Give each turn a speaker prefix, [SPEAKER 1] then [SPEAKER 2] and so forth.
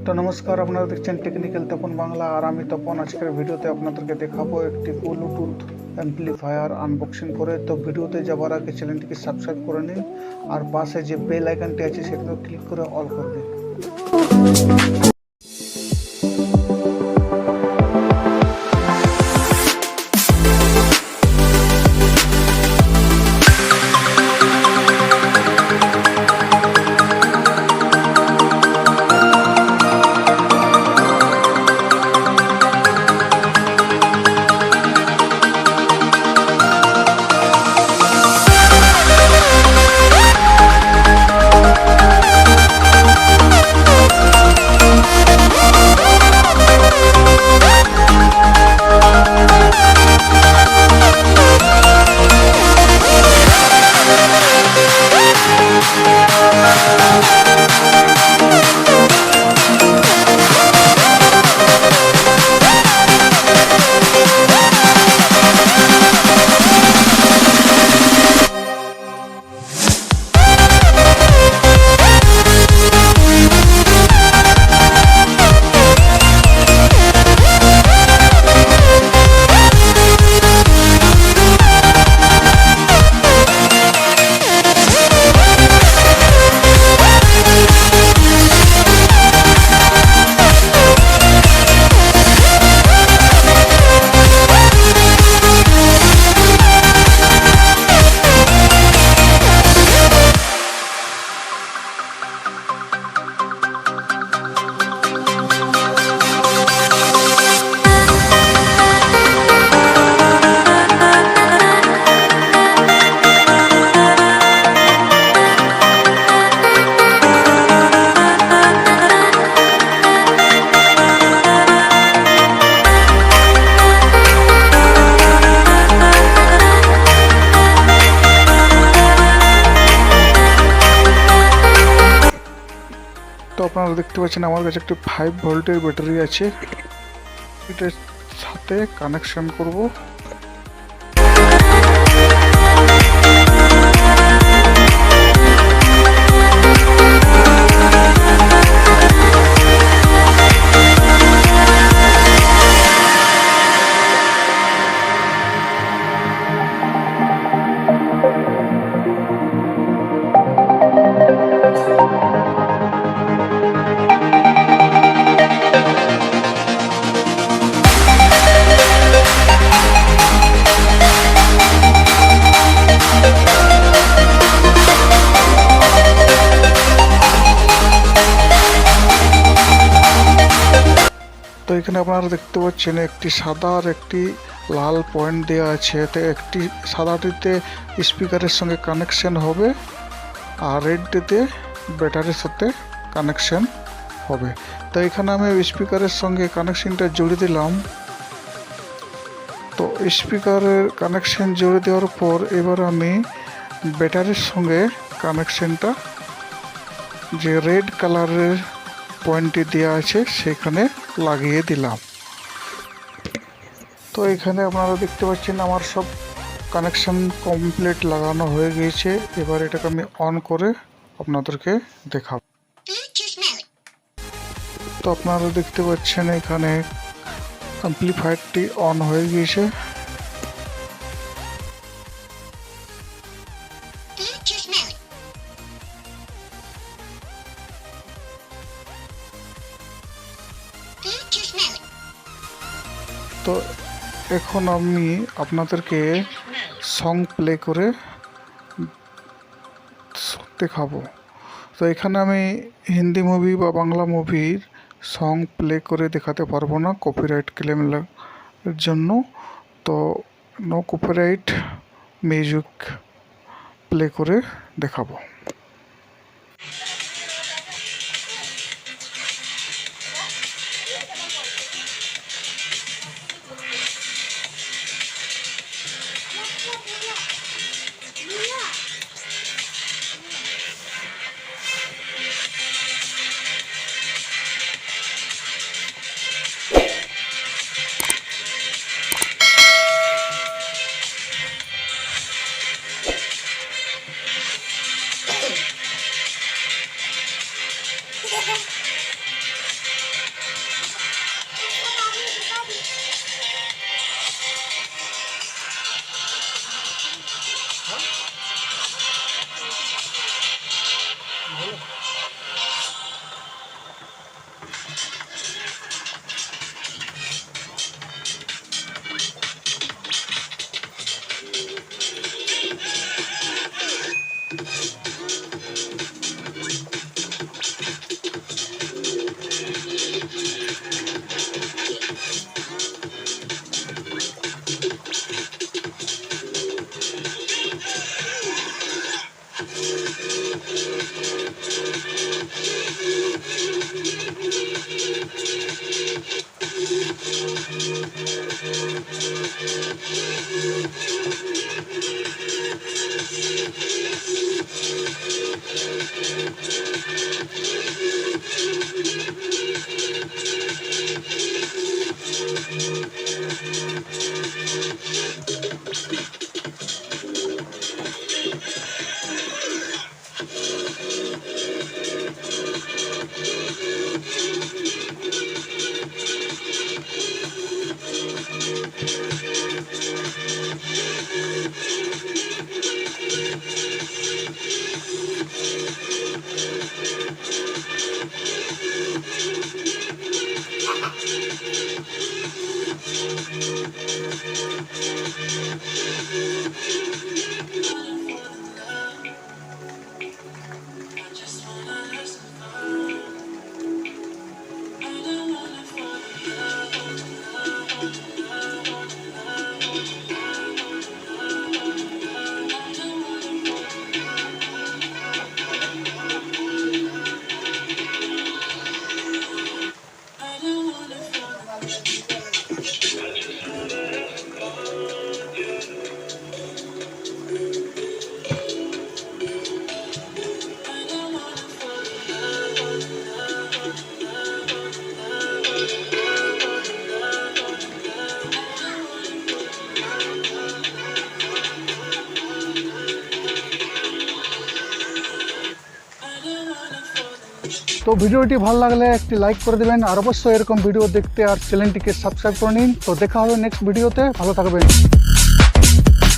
[SPEAKER 1] তো নমস্কার, আপনারা দেখছেন টেকনিক্যাল তপন বাংলা। আর আমি তপন আজকের ভিডিওতে আপনাদেরকে দেখাবো একটি ব্লুটুথ অ্যাম্পলিফায়ার আনবক্সিং করে। তো ভিডিওতে যাওয়ার আগে চ্যানেলটিকে সাবস্ক্রাইব করে নিন, আর পাশে যে বেল আইকনটি আছে সেটাতে ক্লিক করে অল করে দিন। তো আপনারা দেখতে পাচ্ছেন আমার কাছে একটি 5 ভোল্টের ব্যাটারি আছে, এটার সাথে কানেকশন করব। তো এখানে আপনারা দেখতে পাচ্ছেন একটি সাদা আর একটি লাল পয়েন্ট দেওয়া আছে। এতে একটি সাদাটিতে স্পিকারের সঙ্গে কানেকশন হবে, আর রেডটিতে ব্যাটারির সাথে কানেকশন হবে। তো এখানে আমি স্পিকারের সঙ্গে কানেকশনটা জুড়ে দিলাম। তো স্পিকারের কানেকশন জুড়ে দেওয়ার পর এবার আমি ব্যাটারির সঙ্গে কানেকশনটা যে রেড কালারের পয়েন্টটি দেওয়া আছে সেখানে লাগিয়ে দিলাম। তো এখানে আপনারা দেখতে পাচ্ছেন আমার সব কানেকশন কমপ্লিট লাগানো হয়ে গিয়েছে। এবার এটাকে আমি অন করে আপনাদেরকে দেখাবো। তো আপনারা দেখতে পাচ্ছেন এখানে অ্যাম্পলিফায়ারটি অন হয়ে গিয়েছে। তো এখন আমি আপনাদেরকে সং প্লে করে দেখাবো। তো এখানে আমি হিন্দি মুভি বা বাংলা মুভির সং প্লে করে দেখাতে পারবো না, কপিরাইট ক্লেমের জন্য। তো নো কপিরাইট মিউজিক প্লে করে দেখাবো।
[SPEAKER 2] তো ভিডিওটি ভালো লাগলে একটি লাইক করে দেবেন, আর অবশ্যই এরকম ভিডিও দেখতে আর চ্যানেলটিকে সাবস্ক্রাইব করে নিন। তো দেখা হবে নেক্সট ভিডিওতে, ভালো থাকবেন।